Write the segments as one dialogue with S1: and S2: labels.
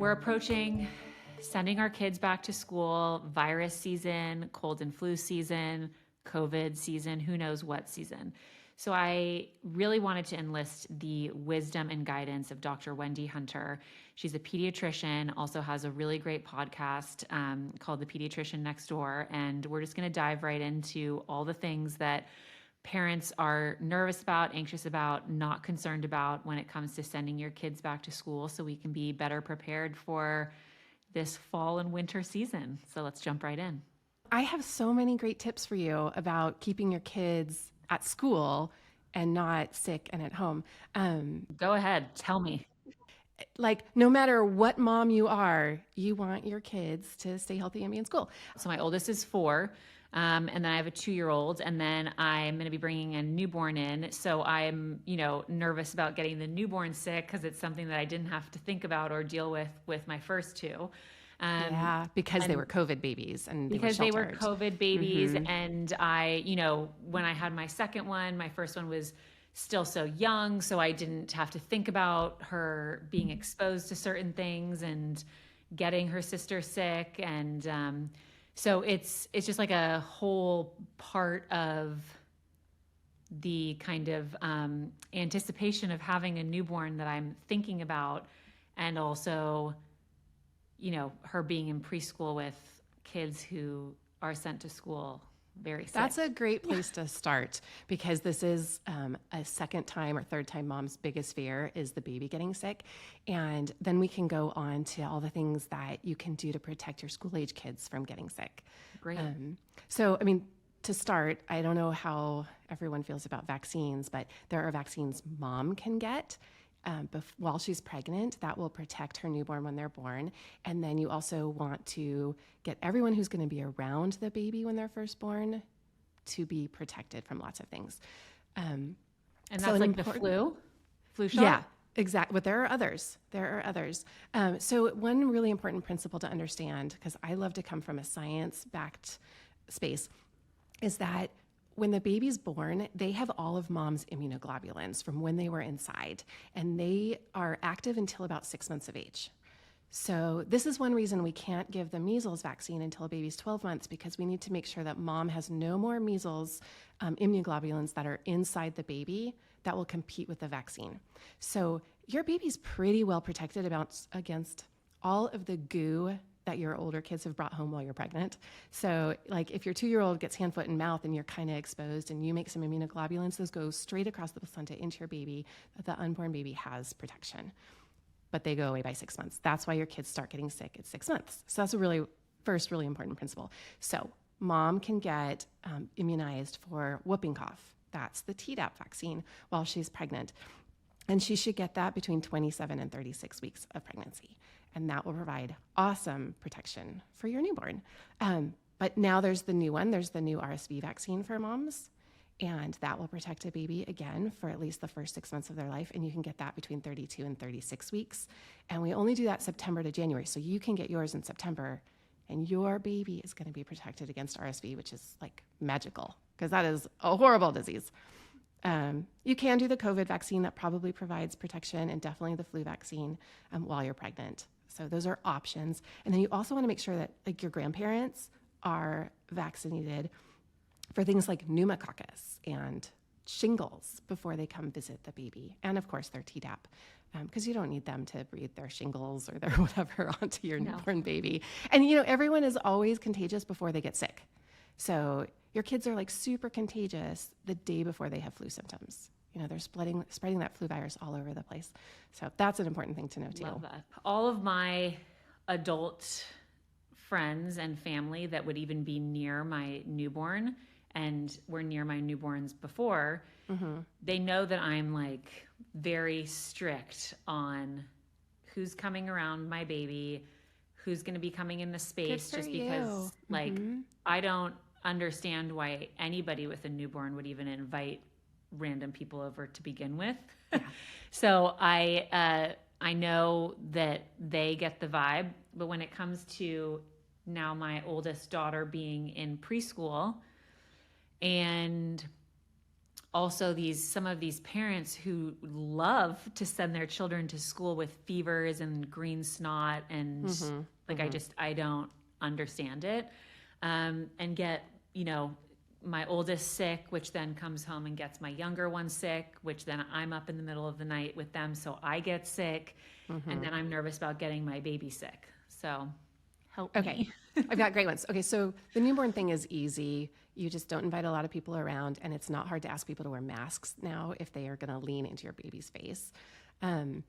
S1: We're approaching sending our kids back to school, virus season, cold and flu season, COVID season, who knows what season. So I really wanted to enlist the wisdom and guidance of Dr. Wendy Hunter. She's a pediatrician, also has a really great podcast called the Pediatrician Next Door. And we're just going to dive right into all the things that parents are nervous about, anxious about, not concerned about when it comes to sending your kids back to school so we can be better prepared for this fall and winter season. So let's jump right in.
S2: I have so many great tips for you about keeping your kids at school and not sick and at home.
S1: Go ahead, tell me.
S2: Like, no matter what mom you are, you want your kids to stay healthy and be in school.
S1: So my oldest is 4. And then I have a 2-year-old, and then I'm going to be bringing a newborn in. So I'm, nervous about getting the newborn sick because it's something that I didn't have to think about or deal with my first 2.
S2: Because they were COVID babies and
S1: because they were COVID babies.
S2: Mm-hmm.
S1: And I, when I had my second one, my first one was still so young, so I didn't have to think about her being exposed to certain things and getting her sister sick. And so it's just like a whole part of the kind of anticipation of having a newborn that I'm thinking about, and also, her being in preschool with kids who are sent to school very sick.
S2: That's a great place to start, because this is a second time or third time mom's biggest fear is the baby getting sick. And then we can go on to all the things that you can do to protect your school age kids from getting sick.
S1: Great.
S2: To start, I don't know how everyone feels about vaccines, but there are vaccines mom can get while she's pregnant that will protect her newborn when they're born. And then you also want to get everyone who's going to be around the baby when they're first born to be protected from lots of things.
S1: And that's like the flu shot?
S2: Yeah, exactly. But there are others. So one really important principle to understand, because I love to come from a science-backed space, is that when the baby's born, they have all of mom's immunoglobulins from when they were inside, and they are active until about 6 months of age. So this is one reason we can't give the measles vaccine until a baby's 12 months, because we need to make sure that mom has no more measles immunoglobulins that are inside the baby that will compete with the vaccine. So your baby's pretty well protected against all of the goo that your older kids have brought home while you're pregnant. So like if your 2-year-old gets hand, foot, and mouth and you're kind of exposed and you make some immunoglobulins, those go straight across the placenta into your baby. The unborn baby has protection, but they go away by 6 months. That's why your kids start getting sick at 6 months. So that's a first really important principle. So mom can get immunized for whooping cough. That's the Tdap vaccine while she's pregnant. And she should get that between 27 and 36 weeks of pregnancy. And that will provide awesome protection for your newborn. But now there's the new one. There's the new RSV vaccine for moms. And that will protect a baby, again, for at least the first 6 months of their life. And you can get that between 32 and 36 weeks. And we only do that September to January. So you can get yours in September, and your baby is going to be protected against RSV, which is like magical, because that is a horrible disease. You can do the COVID vaccine that probably provides protection, and definitely the flu vaccine while you're pregnant. So those are options. And then you also want to make sure that like your grandparents are vaccinated for things like pneumococcus and shingles before they come visit the baby. And of course their Tdap, because you don't need them to breathe their shingles or their whatever onto your newborn baby. And everyone is always contagious before they get sick. So your kids are like super contagious the day before they have flu symptoms. They're spreading that flu virus all over the place. So that's an important thing to know too.
S1: Love that. All of my adult friends and family that would even be near my newborn and were near my newborns before, they know that I'm like very strict on who's coming around my baby, who's going to be coming in the space, just because I don't understand why anybody with a newborn would even invite random people over to begin with. Yeah. So I know that they get the vibe, but when it comes to now my oldest daughter being in preschool and also some of these parents who love to send their children to school with fevers and green snot and I don't understand it. And get, my oldest sick, which then comes home and gets my younger one sick, which then I'm up in the middle of the night with them. So I get sick and then I'm nervous about getting my baby sick. So help me.
S2: I've got great ones. Okay. So the newborn thing is easy. You just don't invite a lot of people around, and it's not hard to ask people to wear masks now if they are going to lean into your baby's face. And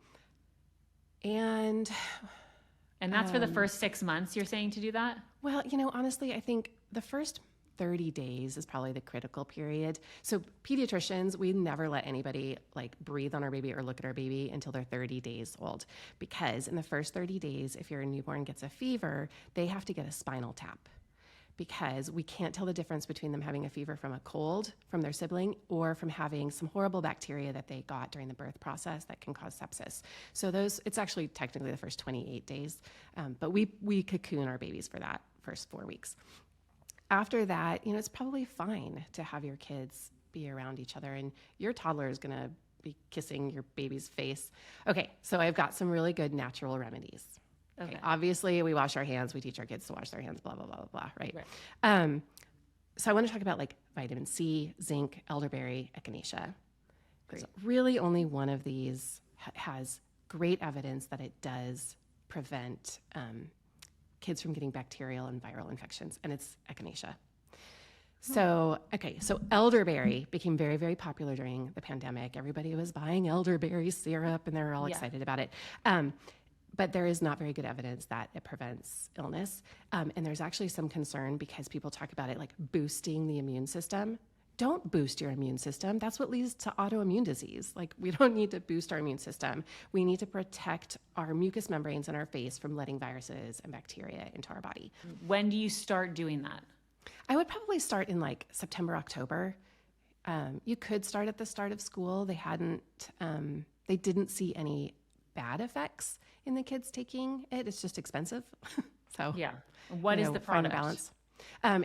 S1: that's for the first 6 months, you're saying to do that?
S2: Well, honestly, I think the first 30 days is probably the critical period. So pediatricians, we never let anybody breathe on our baby or look at our baby until they're 30 days old, because in the first 30 days, if your newborn gets a fever, they have to get a spinal tap, because we can't tell the difference between them having a fever from a cold from their sibling or from having some horrible bacteria that they got during the birth process that can cause sepsis. So it's actually technically the first 28 days, but we cocoon our babies for that first 4 weeks. After that, it's probably fine to have your kids be around each other, and your toddler is going to be kissing your baby's face. Okay, so I've got some really good natural remedies. Okay. Obviously, we wash our hands. We teach our kids to wash their hands, blah, blah, blah, blah, blah, right? So I want to talk about vitamin C, zinc, elderberry, echinacea. Great. Really only one of these has great evidence that it does prevent kids from getting bacterial and viral infections, and it's echinacea. So elderberry became very, very popular during the pandemic. Everybody was buying elderberry syrup, and they were all excited about it. But there is not very good evidence that it prevents illness. And there's actually some concern because people talk about it boosting the immune system. Don't boost your immune system. That's what leads to autoimmune disease. We don't need to boost our immune system. We need to protect our mucous membranes in our face from letting viruses and bacteria into our body.
S1: When do you start doing that?
S2: I would probably start in September, October. You could start at the start of school. They didn't see any bad effects in the kids taking it. It's just expensive. So
S1: yeah. What is the product?
S2: Find a balance.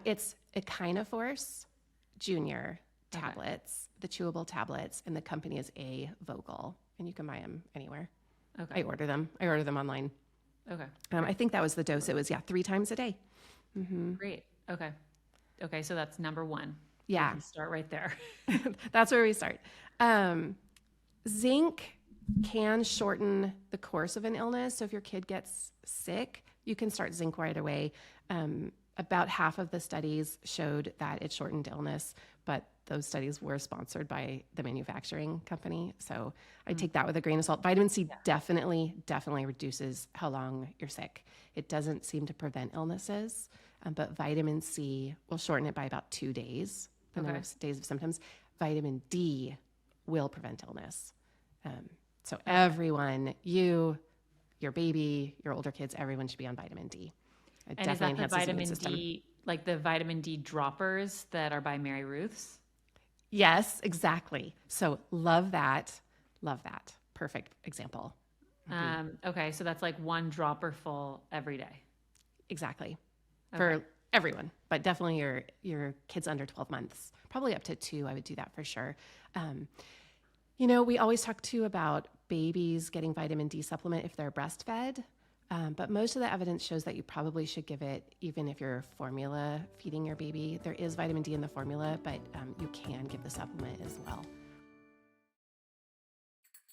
S2: It's Echinoforce Junior tablets, the chewable tablets, and the company is Vogel, and you can buy them anywhere. Okay. I order them online.
S1: Okay.
S2: I think that was the dose. It was 3 times a day. Mm-hmm.
S1: Great. Okay. So that's number 1.
S2: Yeah.
S1: Start right there.
S2: That's where we start. Zinc can shorten the course of an illness. So if your kid gets sick, you can start zinc right away. About half of the studies showed that it shortened illness, but those studies were sponsored by the manufacturing company. So I take that with a grain of salt. Vitamin C definitely reduces how long you're sick. It doesn't seem to prevent illnesses, but vitamin C will shorten it by about 2 days, the number of days of symptoms. Vitamin D will prevent illness. So everyone, your baby, your older kids, everyone should be on vitamin D.
S1: And is that the vitamin D, the vitamin D droppers that are by Mary Ruth's?
S2: Yes, exactly. So love that. Perfect example.
S1: Okay, so that's 1 dropper full every day.
S2: Exactly. For everyone, but definitely your kids under 12 months, probably up to 2. I would do that for sure. We always talk too about babies getting vitamin D supplement if they're breastfed. But most of the evidence shows that you probably should give it even if you're formula feeding your baby. There is vitamin D in the formula, but you can give the supplement as well.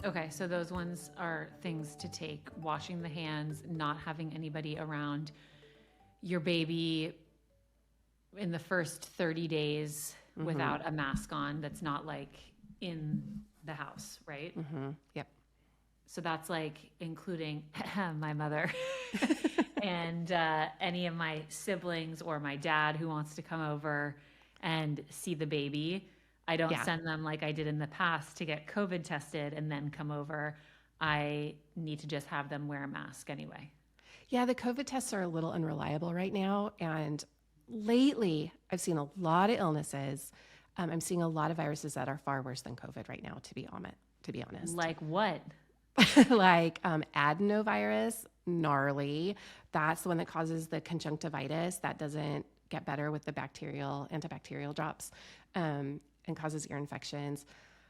S1: Okay, so those ones are things to take. Washing the hands, not having anybody around your baby in the first 30 days without a mask on that's not in the house, right?
S2: Mm-hmm. Yep.
S1: So that's including my mother and any of my siblings or my dad who wants to come over and see the baby. I don't send them like I did in the past to get COVID tested and then come over. I need to just have them wear a mask anyway.
S2: Yeah, the COVID tests are a little unreliable right now. And lately, I've seen a lot of illnesses. I'm seeing a lot of viruses that are far worse than COVID right now, to be honest.
S1: Like what?
S2: Like adenovirus, gnarly. That's the one that causes the conjunctivitis. That doesn't get better with the antibacterial drops. and causes ear infections.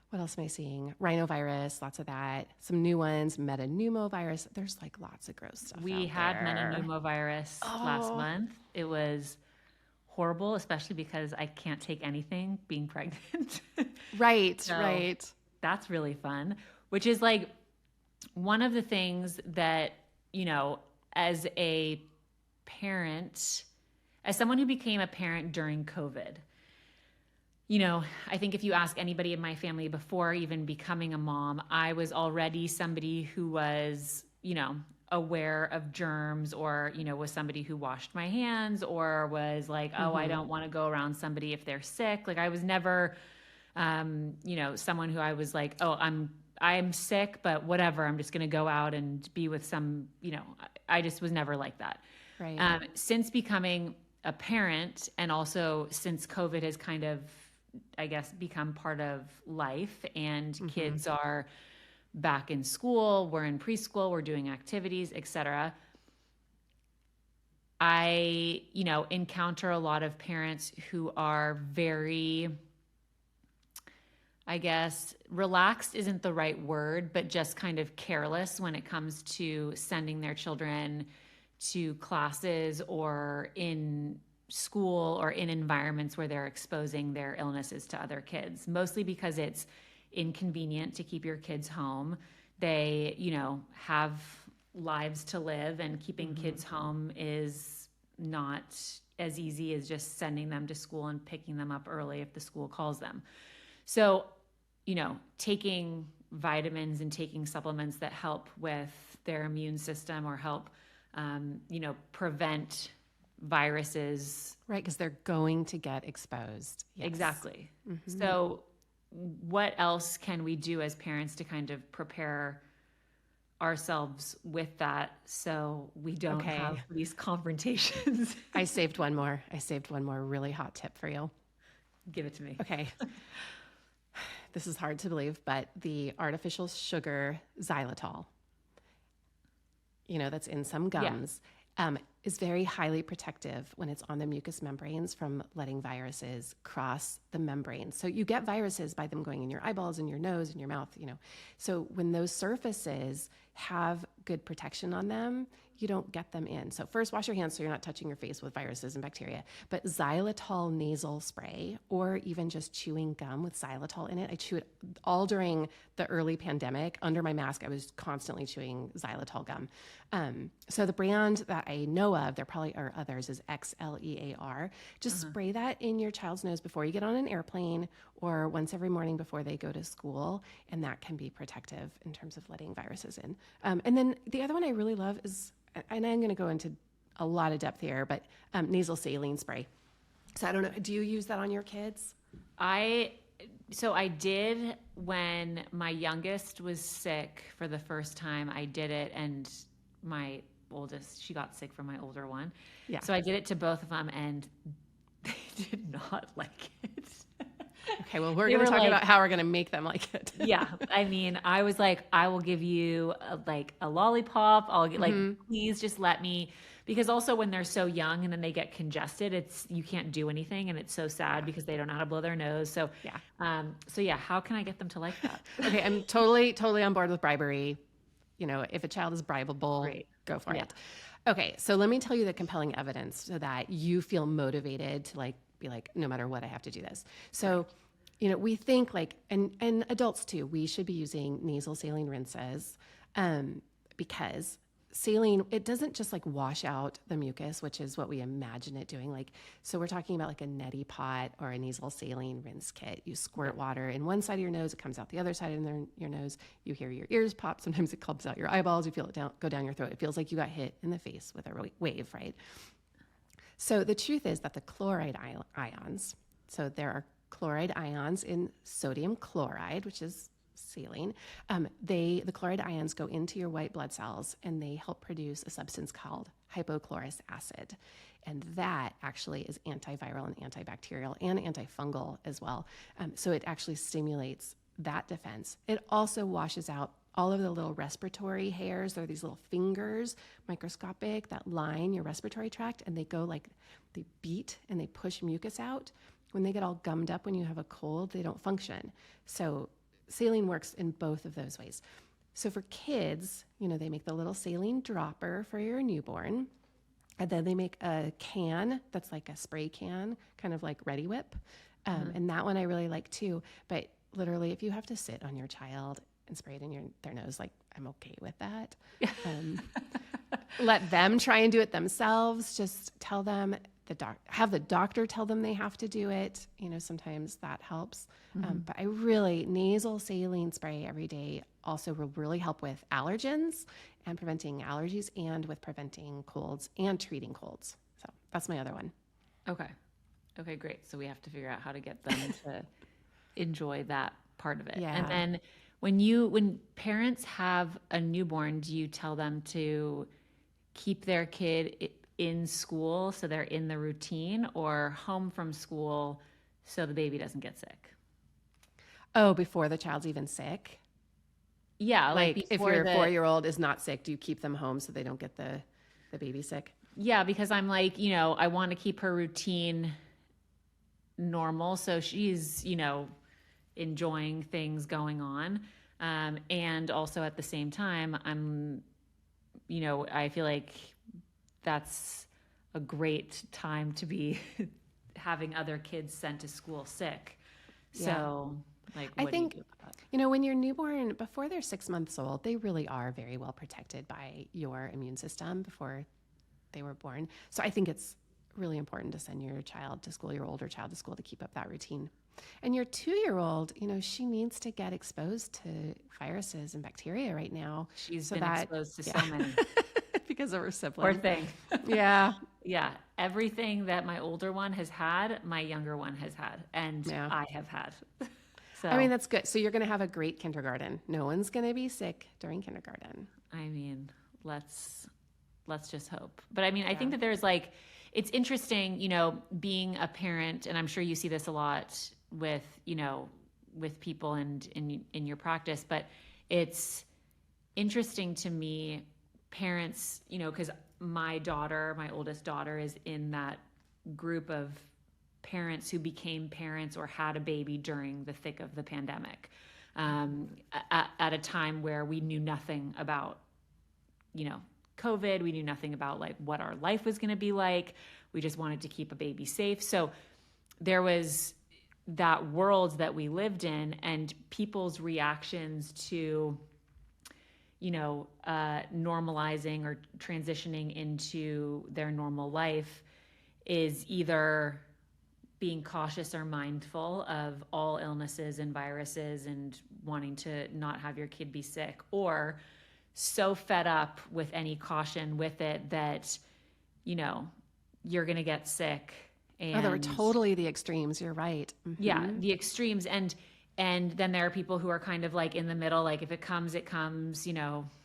S2: What else am I seeing? Rhinovirus, lots of that. Some new ones, metapneumovirus. There's like lots of gross stuff
S1: We
S2: out
S1: had
S2: there.
S1: metapneumovirus last month. It was horrible, especially because I can't take anything being pregnant.
S2: Right,
S1: So
S2: right.
S1: that's really fun, which is like one of the things that, as a parent, as someone who became a parent during COVID, I think if you ask anybody in my family before even becoming a mom, I was already somebody who was, aware of germs, or, was somebody who washed my hands, or was like, oh, I don't want to go around somebody if they're sick. Like I was never, someone who I was like, oh, I'm sick, but whatever, I'm just going to go out and be with some, I just was never like that.
S2: Right.
S1: Since becoming a parent, and also since COVID has kind of, I guess, become part of life, and kids are back in school, we're in preschool, we're doing activities, etc. I, encounter a lot of parents who are very, I guess, relaxed isn't the right word, but just kind of careless when it comes to sending their children to classes or in school or in environments where they're exposing their illnesses to other kids, mostly because it's inconvenient to keep your kids home. They, have lives to live, and keeping kids home is not as easy as just sending them to school and picking them up early if the school calls them. So, taking vitamins and taking supplements that help with their immune system or help, prevent viruses.
S2: Right, because they're going to get exposed. Yes.
S1: Exactly. So what else can we do as parents to kind of prepare ourselves with that so we don't have these confrontations?
S2: I saved one more really hot tip for you.
S1: Give it to me.
S2: Okay. This is hard to believe, but the artificial sugar xylitol, that's in some gums, is very highly protective when it's on the mucous membranes from letting viruses cross the membrane. So you get viruses by them going in your eyeballs and your nose and your mouth, So when those surfaces have good protection on them, you don't get them in. So first, wash your hands so you're not touching your face with viruses and bacteria. But xylitol nasal spray, or even just chewing gum with xylitol in it. I chew it all during the early pandemic. Under my mask, I was constantly chewing xylitol gum. So the brand that I know of, there probably are others, is Xlear. Just spray that in your child's nose before you get on an airplane, or once every morning before they go to school, and that can be protective in terms of letting viruses in. And then the other one I really love is, and I'm going to go into a lot of depth here, but nasal saline spray. So I don't know, do you use that on your kids?
S1: So I did when my youngest was sick for the first time. I did it, and my oldest, she got sick from my older one. Yeah. So I did it to both of them, and they did not like it.
S2: Okay, well, we're going to talk about how we're going to make them like it.
S1: Yeah. I mean, I was like, I will give you a lollipop. I'll get please just let me, because also when they're so young and then they get congested, you can't do anything, and it's so sad because they don't know how to blow their nose. So, how can I get them to like that?
S2: Okay. I'm totally on board with bribery. If a child is bribable,
S1: Great.
S2: Go for it. Okay. So let me tell you the compelling evidence so that you feel motivated to be like, no matter what, I have to do this. So, we think and adults too, we should be using nasal saline rinses, because saline, it doesn't just wash out the mucus, which is what we imagine it doing. So we're talking about a neti pot or a nasal saline rinse kit. You squirt water in one side of your nose, it comes out the other side of your nose. You hear your ears pop. Sometimes it comes out your eyeballs. You feel it go down your throat. It feels like you got hit in the face with a wave, right? So the truth is that the chloride ions, so there are chloride ions in sodium chloride, which is saline. The chloride ions go into your white blood cells, and they help produce a substance called hypochlorous acid. And that actually is antiviral and antibacterial and antifungal as well. So it actually stimulates that defense. It also washes out all of the little respiratory hairs. They're these little fingers, microscopic, that line your respiratory tract, and they go they beat and they push mucus out. when they get all gummed up when you have a cold, they don't function. So saline works in both of those ways. So for kids, they make the little saline dropper for your newborn. And then they make a can that's like a spray can, kind of like Ready Whip. And that one I really like too. But literally, if you have to sit on your child and spray it in their nose, like, I'm okay with that. Let them try and do it themselves. Just tell them, have the doctor tell them they have to do it. Sometimes that helps. But nasal saline spray every day also will really help with allergens and preventing allergies and with preventing colds and treating colds. So that's my other one.
S1: Okay, great. So we have to figure out how to get them to enjoy that part of it.
S2: Yeah.
S1: And then when parents have a newborn, do you tell them to keep their kid in school so they're in the routine, or home from school so the baby doesn't get sick?
S2: Oh, before the child's even sick?
S1: Yeah.
S2: Like if your 4-year-old is not sick, do you keep them home so they don't get the baby sick?
S1: Yeah, because I'm like, I want to keep her routine normal. So she's, enjoying things going on. And also at the same time, I feel like that's a great time to be having other kids sent to school sick. So
S2: I think, when you're newborn, before they're 6 months old, they really are very well protected by your immune system before they were born. So I think it's really important to send your child to school, your older child to school, to keep up that routine. And your 2-year-old, she needs to get exposed to viruses and bacteria right now.
S1: She's been exposed to so many.
S2: Because of her sibling.
S1: Poor thing.
S2: Yeah.
S1: Yeah. Everything that my older one has had, my younger one has had, and I have had. So,
S2: I mean, that's good. So you're going to have a great kindergarten. No one's going to be sick during kindergarten.
S1: I mean, let's just hope. But I mean, I think that there's it's interesting, being a parent, and I'm sure you see this a lot with people and in your practice, but it's interesting to me, parents, because my oldest daughter is in that group of parents who became parents or had a baby during the thick of the pandemic, at a time where we knew nothing about, COVID. We knew nothing about what our life was going to be like. We just wanted to keep a baby safe. So there was that world that we lived in, and people's reactions to, normalizing or transitioning into their normal life is either being cautious or mindful of all illnesses and viruses and wanting to not have your kid be sick, or so fed up with any caution with it that, you're going to get sick. And
S2: there were totally the extremes. You're right. Mm-hmm.
S1: Yeah, the extremes. And then there are people who are kind of in the middle, if it comes, it comes,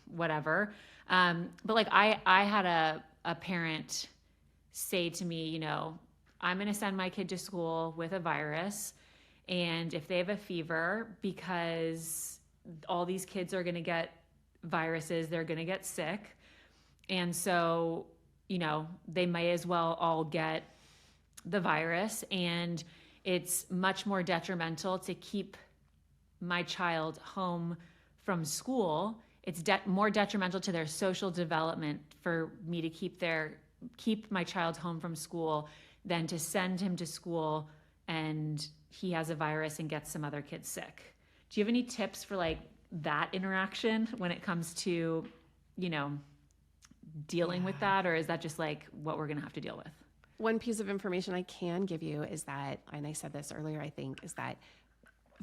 S1: whatever. But I had a parent say to me, I'm going to send my kid to school with a virus. And if they have a fever, because all these kids are going to get viruses, they're going to get sick. And so, they may as well all get the virus. And it's much more detrimental to keep my child home from school. It's more detrimental to their social development for me to keep my child home from school than to send him to school and he has a virus and gets some other kids sick. Do you have any tips for that interaction when it comes to, dealing with that? Or is that just what we're going to have to deal with?
S2: One piece of information I can give you is that, and I said this earlier, I think, is that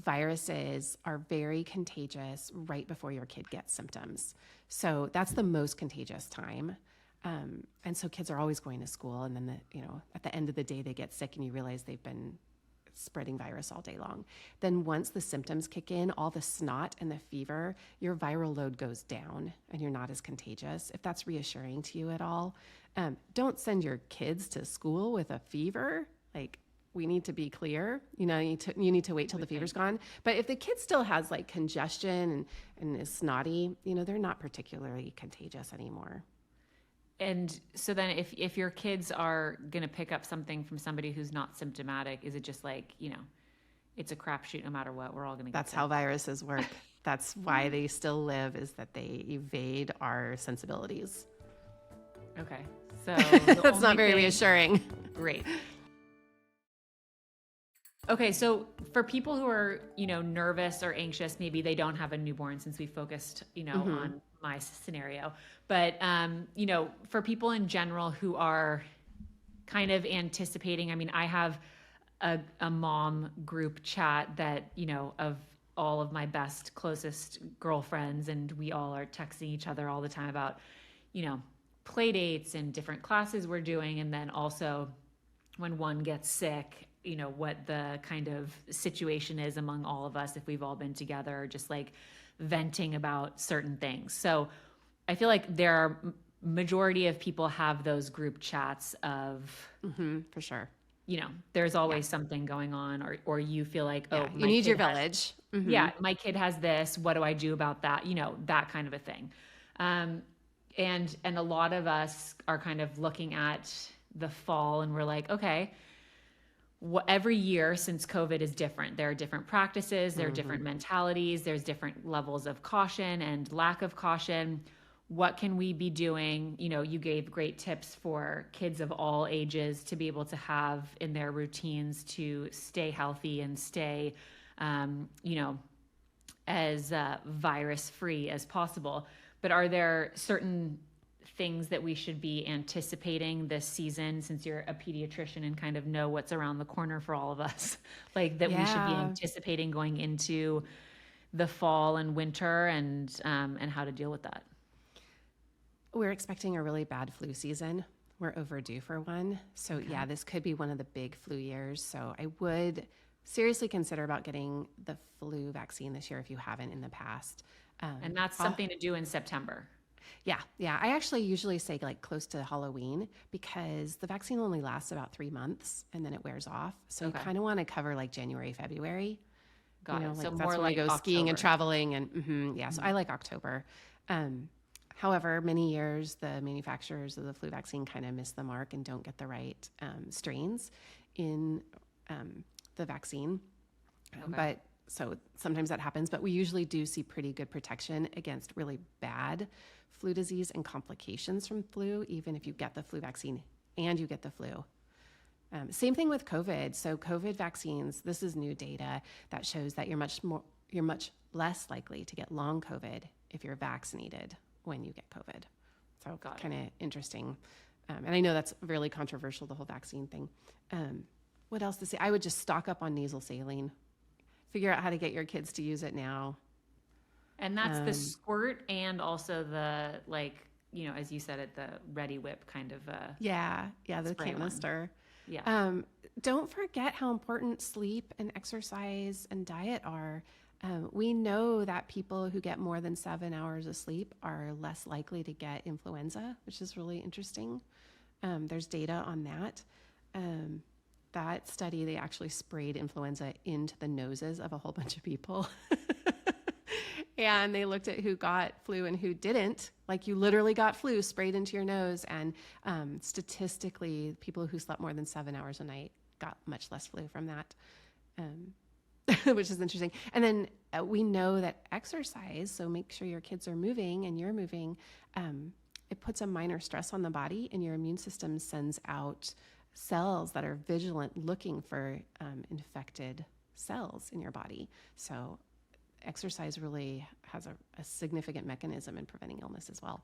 S2: viruses are very contagious right before your kid gets symptoms. So that's the most contagious time. And so kids are always going to school, and then at the end of the day they get sick and you realize they've been spreading virus all day long. Then once the symptoms kick in, all the snot and the fever, your viral load goes down and you're not as contagious. If that's reassuring to you at all, don't send your kids to school with a fever. We need to be clear, you need to wait till the fever's gone. But if the kid still has congestion and is snotty, they're not particularly contagious anymore.
S1: And so then if your kids are going to pick up something from somebody who's not symptomatic, is it just like, it's a crapshoot no matter what? We're all going to get
S2: That's
S1: sick.
S2: how viruses work. That's why they still live, is that they evade our sensibilities.
S1: Okay. So
S2: that's not very reassuring.
S1: Great. Okay, so for people who are, nervous or anxious, maybe they don't have a newborn, since we focused, on my scenario. But, for people in general who are kind of anticipating, I have a mom group chat that, of all of my best, closest girlfriends, and we all are texting each other all the time about, play dates and different classes we're doing. And then also when one gets sick, what the kind of situation is among all of us, if we've all been together, just like venting about certain things. So I feel like there are majority of people have those group chats of,
S2: for sure.
S1: There's always something going on, or you feel like,
S2: you need your village.
S1: Yeah, my kid has this. What do I do about that? That kind of a thing. And a lot of us are kind of looking at the fall, and we're like, okay, every year since COVID is different. There are different practices, there are different mentalities, there's different levels of caution and lack of caution. What can we be doing? You gave great tips for kids of all ages to be able to have in their routines to stay healthy and stay, as virus free as possible. But are there certain things that we should be anticipating this season, since you're a pediatrician and kind of know what's around the corner for all of us, like that we should be anticipating going into the fall and winter, and how to deal with that?
S2: We're expecting a really bad flu season. We're overdue for one. So this could be one of the big flu years. So I would seriously consider about getting the flu vaccine this year if you haven't in the past.
S1: And that's something to do in September.
S2: Yeah. I actually usually say like close to Halloween, because the vaccine only lasts about 3 months and then it wears off. So you kind of want to cover like January, February.
S1: Got it. So
S2: that's
S1: more
S2: when
S1: like
S2: we go
S1: October.
S2: skiing and traveling, and so I like October. However, many years the manufacturers of the flu vaccine kind of miss the mark and don't get the right strains in the vaccine. But so sometimes that happens, but we usually do see pretty good protection against really bad flu disease and complications from flu, even if you get the flu vaccine and you get the flu. Same thing with COVID. So COVID vaccines, this is new data that shows that you're much less likely to get long COVID if you're vaccinated when you get COVID. So kind of interesting. And I know that's really controversial, the whole vaccine thing. What else to say? I would just stock up on nasal saline. Figure out how to get your kids to use it now.
S1: And that's the squirt, and also the, as you said, the Ready Whip kind of.
S2: The canister.
S1: One. Yeah.
S2: Don't forget how important sleep and exercise and diet are. We know that people who get more than 7 hours of sleep are less likely to get influenza, which is really interesting. There's data on that. That study, they actually sprayed influenza into the noses of a whole bunch of people. And they looked at who got flu and who didn't. Like, you literally got flu sprayed into your nose. And statistically, people who slept more than 7 hours a night got much less flu from that, which is interesting. And then we know that exercise, so make sure your kids are moving and you're moving, it puts a minor stress on the body, and your immune system sends out cells that are vigilant looking for infected cells in your body. So exercise really has a significant mechanism in preventing illness as well.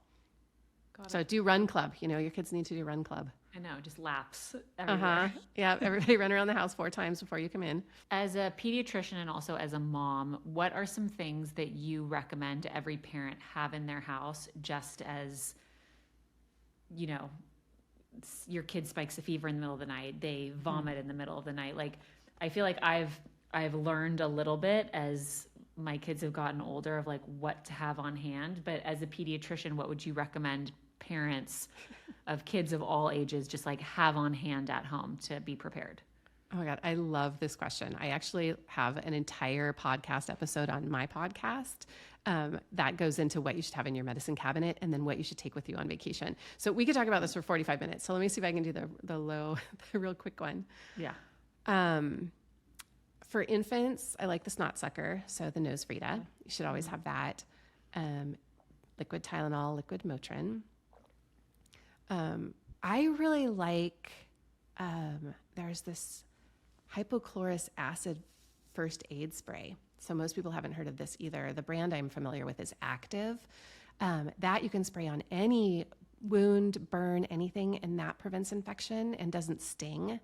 S2: So do run club. Your kids need to do run club.
S1: I know, just laps everywhere.
S2: Yeah, everybody run around the house 4 times before you come in.
S1: As a pediatrician and also as a mom, what are some things that you recommend every parent have in their house, just as, your kid spikes a fever in the middle of the night, they vomit in the middle of the night. Like, I feel like I've learned a little bit as my kids have gotten older of like what to have on hand. But as a pediatrician, what would you recommend parents of kids of all ages just like have on hand at home to be prepared?
S2: Oh my God, I love this question. I actually have an entire podcast episode on my podcast that goes into what you should have in your medicine cabinet and then what you should take with you on vacation. So we could talk about this for 45 minutes. So let me see if I can do the real quick one.
S1: Yeah.
S2: For infants, I like the snot sucker, so the nose Frida. You should always have that. Liquid Tylenol, liquid Motrin. I really like, there's this hypochlorous acid first aid spray. So most people haven't heard of this either. The brand I'm familiar with is Active. That you can spray on any wound, burn, anything, and that prevents infection and doesn't sting.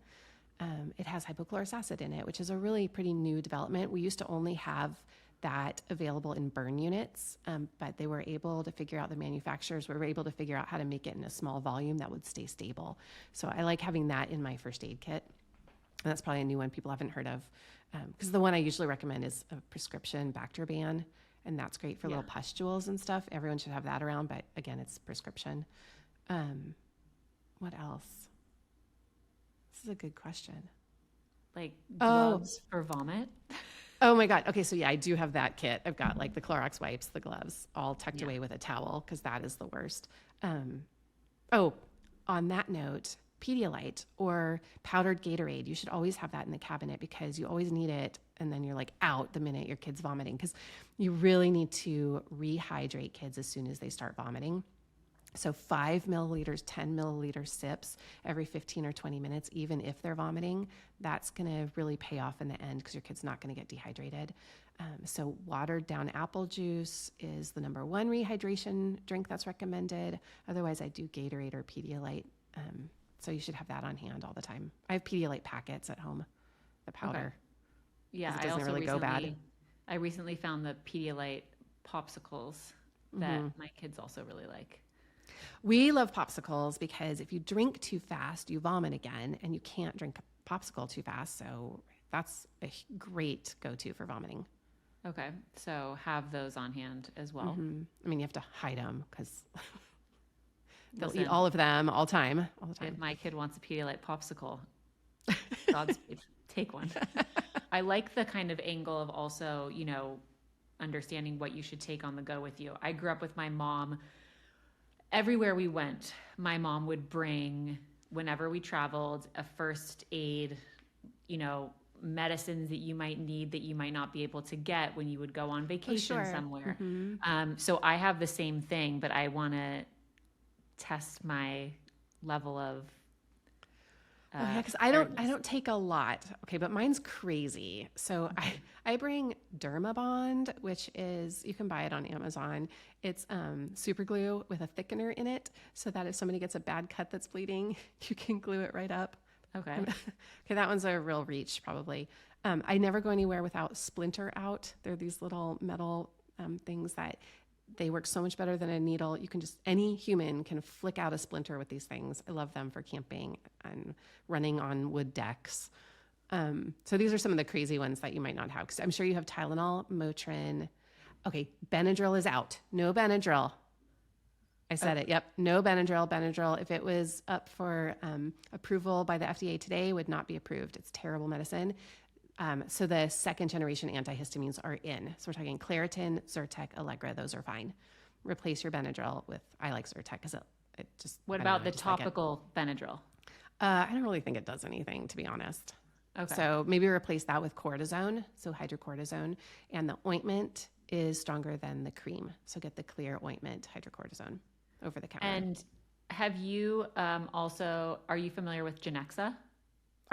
S2: It has hypochlorous acid in it, which is a really pretty new development. We used to only have that available in burn units, but they were able to figure out, the manufacturers were able to figure out how to make it in a small volume that would stay stable. So I like having that in my first aid kit. And that's probably a new one people haven't heard of, because the one I usually recommend is a prescription Bactroban, and that's great for little pustules and stuff. Everyone should have that around, but again, it's prescription. What else? This is a good question.
S1: Like gloves for vomit?
S2: Oh my God. Okay, so yeah, I do have that kit. I've got like the Clorox wipes, the gloves, all tucked away with a towel, because that is the worst. On that note, Pedialyte or powdered Gatorade, you should always have that in the cabinet, because you always need it, and then you're like out the minute your kid's vomiting, because you really need to rehydrate kids as soon as they start vomiting. So 5 milliliters, 10 milliliter sips every 15 or 20 minutes, even if they're vomiting, that's going to really pay off in the end, because your kid's not going to get dehydrated. So watered down apple juice is the number one rehydration drink that's recommended. Otherwise, I do Gatorade or Pedialyte. So you should have that on hand all the time. I have Pedialyte packets at home, the powder.
S1: Okay. Yeah,
S2: it doesn't really go bad.
S1: I recently found the Pedialyte popsicles that my kids also really like.
S2: We love popsicles because if you drink too fast, you vomit again, and you can't drink a popsicle too fast. So that's a great go-to for vomiting.
S1: Okay, so have those on hand as well.
S2: I mean, you have to hide them, because they'll eat all of them all the time.
S1: If my kid wants a Pedialyte popsicle, Godspeed, take one. I like the kind of angle of also, understanding what you should take on the go with you. I grew up with my mom. Everywhere we went, my mom would bring, whenever we traveled, a first aid, medicines that you might need that you might not be able to get when you would go on vacation somewhere. So I have the same thing, but I want to test my level of
S2: because I don't take a lot. Okay, but mine's crazy. So I bring Dermabond, which is, you can buy it on Amazon. It's super glue with a thickener in it, so that if somebody gets a bad cut that's bleeding, you can glue it right up.
S1: Okay.
S2: Okay, that one's a real reach probably. I never go anywhere without Splinter Out. They're these little metal things that they work so much better than a needle. You can any human can flick out a splinter with these things. I love them for camping and running on wood decks. So these are some of the crazy ones that you might not have, because I'm sure you have Tylenol, Motrin. Okay, Benadryl is out. No Benadryl. I said it. Yep. No Benadryl. Benadryl, if it was up for approval by the FDA today, would not be approved. It's terrible medicine. So the second generation antihistamines are in. So we're talking Claritin, Zyrtec, Allegra. Those are fine. Replace your Benadryl with, I like Zyrtec, because it just.
S1: What about the topical Benadryl?
S2: I don't really think it does anything, to be honest.
S1: Okay.
S2: So maybe replace that with cortisone, so hydrocortisone. And the ointment is stronger than the cream. So get the Xlear ointment, hydrocortisone, over the counter.
S1: And have you are you familiar with Genexa?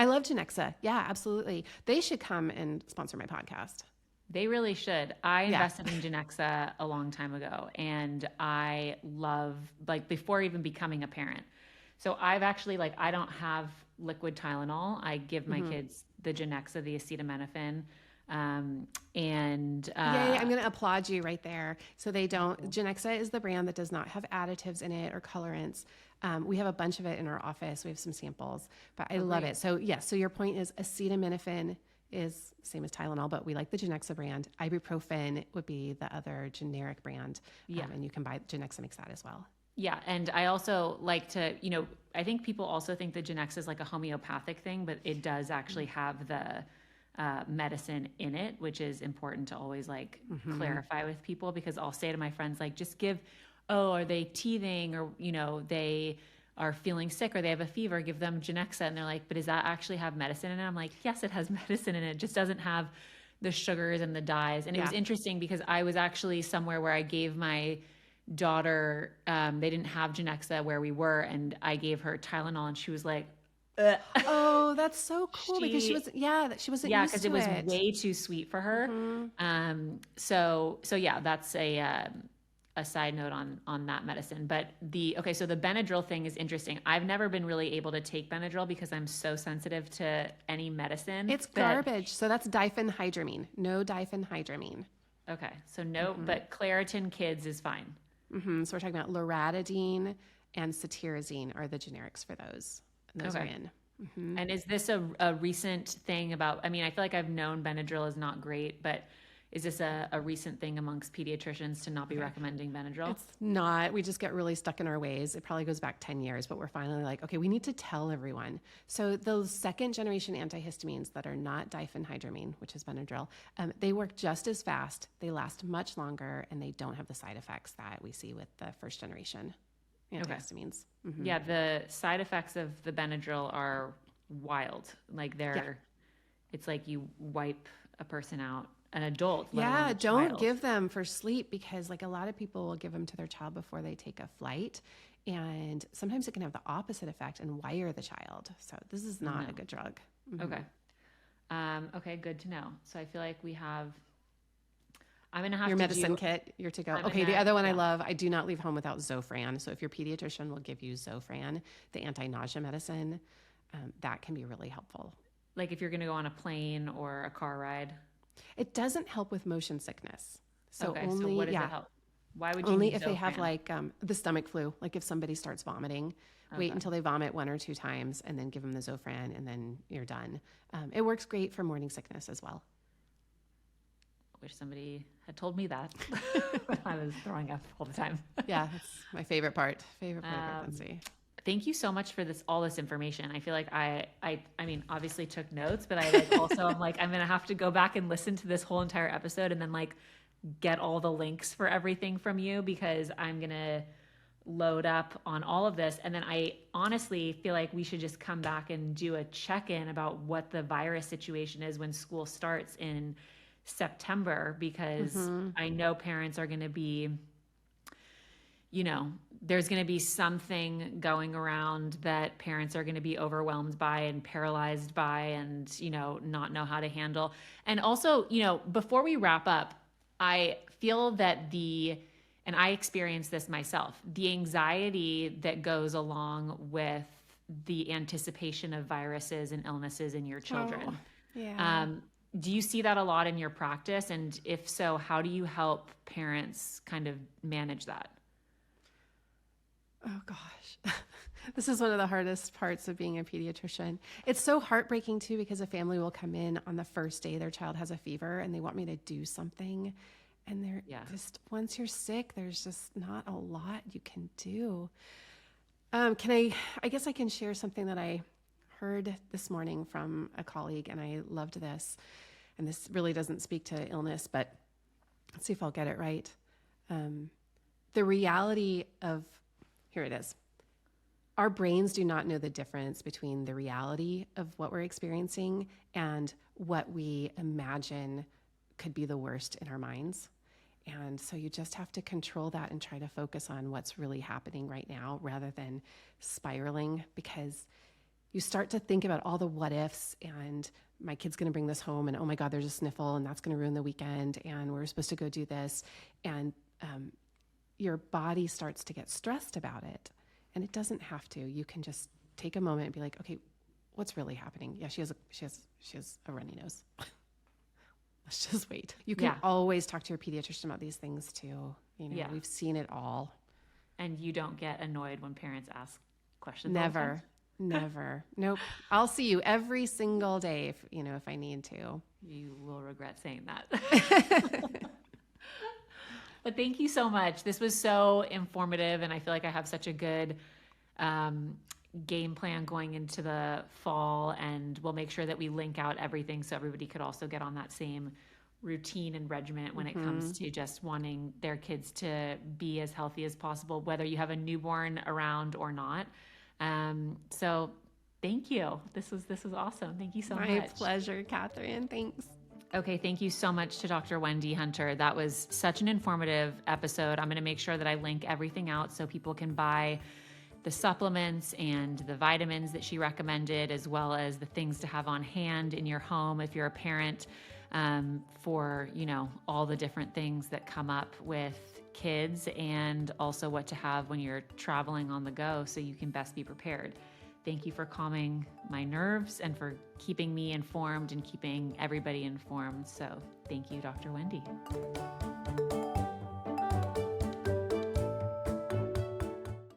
S2: I love Genexa. Yeah, absolutely. They should come and sponsor my podcast.
S1: They really should. I invested in Genexa a long time ago, and I love, before even becoming a parent. So I've actually, I don't have liquid Tylenol. I give my kids the Genexa, the acetaminophen. Yay,
S2: I'm going to applaud you right there. So they don't, Genexa is the brand that does not have additives in it or colorants. We have a bunch of it in our office. We have some samples, but I love it. So yes, so your point is acetaminophen is same as Tylenol, but we like the Genexa brand. Ibuprofen would be the other generic brand. And you can buy, Genexa makes that as well.
S1: Yeah. And I also like to, I think people also think that Genexa is like a homeopathic thing, but it does actually have the medicine in it, which is important to always like clarify with people, because I'll say to my friends, like, just give, are they teething, or, they are feeling sick, or they have a fever, give them Genexa. And they're like, but does that actually have medicine in it? I'm like, yes, it has medicine in it. It just doesn't have the sugars and the dyes. And it was interesting because I was actually somewhere where I gave my daughter, they didn't have Genexa where we were, and I gave her Tylenol, and she was like, ugh.
S2: Oh, that's so cool, because she wasn't used to
S1: it was
S2: it.
S1: way too sweet for her. So yeah, that's a side note on that medicine. But so the Benadryl thing is interesting. I've never been really able to take Benadryl because I'm so sensitive to any medicine.
S2: It's garbage. So that's diphenhydramine. No diphenhydramine.
S1: Okay. So no, but Claritin Kids is fine.
S2: So we're talking about loratadine and cetirizine are the generics for those. And those are in.
S1: And is this a recent thing about, I feel like I've known Benadryl is not great, but is this a recent thing amongst pediatricians to not be recommending Benadryl?
S2: It's not. We just get really stuck in our ways. It probably goes back 10 years, but we're finally like, okay, we need to tell everyone. So those second generation antihistamines that are not diphenhydramine, which is Benadryl, they work just as fast, they last much longer, and they don't have the side effects that we see with the first generation antihistamines.
S1: Okay. Yeah, the side effects of the Benadryl are wild. Like it's like you wipe a person out, an adult.
S2: Yeah, don't give them for sleep, because like a lot of people will give them to their child before they take a flight. And sometimes it can have the opposite effect and wire the child. So this is not a good drug.
S1: Okay. Okay, good to know. So I feel like I'm going to have
S2: your medicine kit. You're to go. Okay, the other one I love, I do not leave home without Zofran. So if your pediatrician will give you Zofran, the anti-nausea medicine, that can be really helpful.
S1: Like if you're going to go on a plane or a car ride?
S2: It doesn't help with motion sickness. So
S1: okay,
S2: only,
S1: so what does it help? Why would you
S2: only
S1: need
S2: if
S1: Zofran?
S2: they have like the stomach flu, like if somebody starts vomiting, wait until they vomit 1 or 2 times and then give them the Zofran, and then you're done. It works great for morning sickness as well.
S1: I wish somebody had told me that. I was throwing up all the time.
S2: Yeah, that's my favorite part. Favorite part of pregnancy.
S1: Thank you so much for all this information. I feel like I obviously took notes, but I I'm going to have to go back and listen to this whole entire episode and then get all the links for everything from you, because I'm going to load up on all of this. And then I honestly feel like we should just come back and do a check-in about what the virus situation is when school starts in September, because I know parents are going to be, there's going to be something going around that parents are going to be overwhelmed by and paralyzed by, and, not know how to handle. And also, before we wrap up, I feel that and I experienced this myself, the anxiety that goes along with the anticipation of viruses and illnesses in your children.
S2: Oh, yeah.
S1: Do you see that a lot in your practice? And if so, how do you help parents kind of manage that?
S2: Oh gosh, this is one of the hardest parts of being a pediatrician. It's so heartbreaking too, because a family will come in on the first day their child has a fever and they want me to do something. And they're just, once you're sick, there's just not a lot you can do. I guess I can share something that I heard this morning from a colleague, and I loved this. And this really doesn't speak to illness, but let's see if I'll get it right. The reality of, here it is. Our brains do not know the difference between the reality of what we're experiencing and what we imagine could be the worst in our minds. And so you just have to control that and try to focus on what's really happening right now rather than spiraling, because you start to think about all the what ifs, and my kid's going to bring this home, and oh my God, there's a sniffle, and that's going to ruin the weekend, and we're supposed to go do this. And your body starts to get stressed about it. And it doesn't have to. You can just take a moment and be like, okay, what's really happening? Yeah, she has a runny nose. Let's just wait. You can always talk to your pediatrician about these things too. We've seen it all.
S1: And you don't get annoyed when parents ask questions?
S2: Never. Nope. I'll see you every single day if I need to.
S1: You will regret saying that. But thank you so much. This was so informative, and I feel like I have such a good game plan going into the fall, and we'll make sure that we link out everything so everybody could also get on that same routine and regiment when it comes to just wanting their kids to be as healthy as possible, whether you have a newborn around or not. So thank you. This was awesome. Thank you so much.
S2: My pleasure, Katherine. Thanks.
S1: Okay, thank you so much to Dr. Wendy Hunter. That was such an informative episode. I'm going to make sure that I link everything out so people can buy the supplements and the vitamins that she recommended, as well as the things to have on hand in your home if you're a parent, for, all the different things that come up with kids, and also what to have when you're traveling on the go so you can best be prepared. Thank you for calming my nerves and for keeping me informed and keeping everybody informed. So thank you, Dr. Wendy.